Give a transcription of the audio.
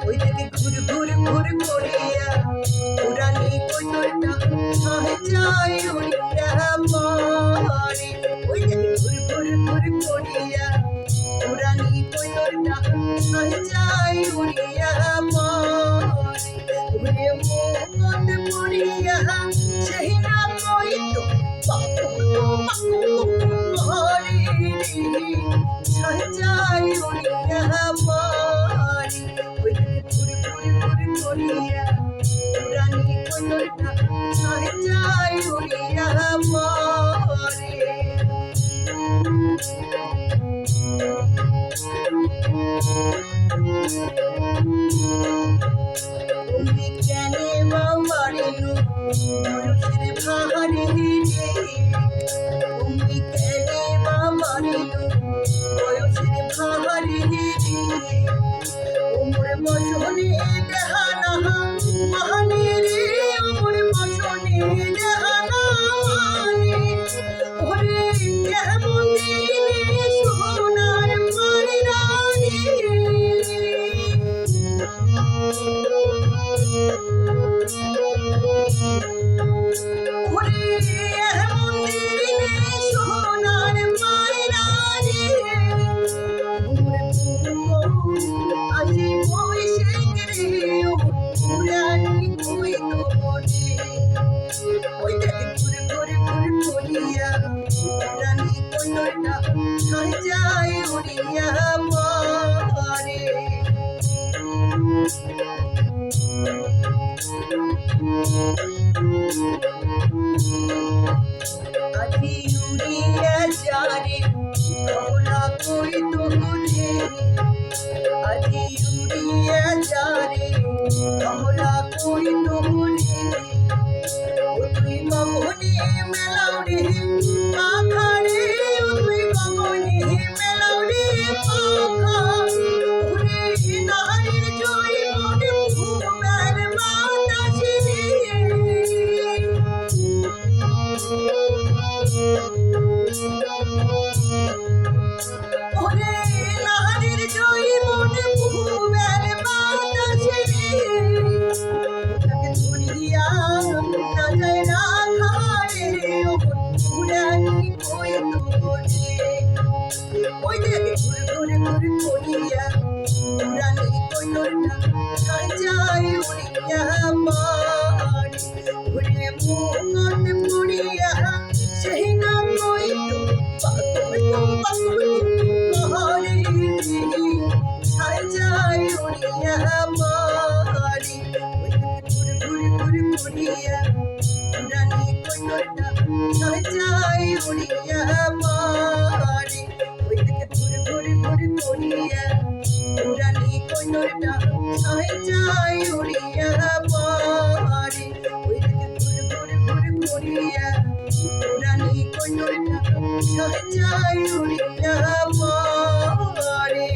ওই দিকে ঘুর ঘুর ঘুর করিয়া পুরানি কৈতরটা যায় উড়িয়া পরে। ওই দিকে ঘুর ঘুর ঘুর করিয়া পুরানি কৈতরটা যায় উড়িয়া পরে। ঘুরে মুখত পড়িয়া সেই না কইতো পাকু ঘরে যায় উড়িয়া পরে। ওই দিকে ঘুর ঘুর ঘুর করিয়া পুরানি কৈতরটা যায় উড়িয়া পরে। তুমি কেনে বাবারিনু মানুষের ভারে রে। তুমি কেনে বাবারিনু বয়সের ভারে রে। ওমর বসনে দেহানা মাহানে রে। ওমর বসনে দেহানা মাহানে। ওরে কেমন দিনে সোনার পায়রা রে। ওরে এমন দিনে সোনার পায়রা রে। আজি বৈশে রে পুরানি কৈতরে। ওই দেখে ঘুরে ঘুরে ঘুরে করিয়া পুরানি কৈতরটা যায় উড়িয়া পরে। আজি উড়িয়া যারে কমলা কৈতরে। আজি উড়িয়া যারে কমলা কৈতরে। ও তুই গগনে মেলাও রে পাখা রে। ও তুই গগনে মেলাও রে পাখা। ওরে নারীর জৈবনে ঘুমের বাতাস রে। ওরে নারীর জৈবনে ঘুমের বাতাস রে। তাকে ধরিয়া না যায় রাখা রে। ও পুরানি কৈতরে। ওই দেখে ঘুর ঘুর ঘুর করিয়া পুরানি কৈতরটা যায় উড়িয়া পরে। ঘুরে মুখত পড়িয়া সেই না কইতো পাকু ঘরে যায় উড়িয়া পরে। ওই দিকে ঘুর ঘুর ঘুর করিয়া পুরানি কৈতরটা যায় উড়িয়া পরে। ওই দিকে ঘুর ঘুর ঘুর করিয়া পুরানি কৈতরটা যায় উড়িয়া পরে। ওই দিকে ঘুর ঘুর ঘুর করিয়া পুরানি কৈতরটা যায় উড়িয়া পরে।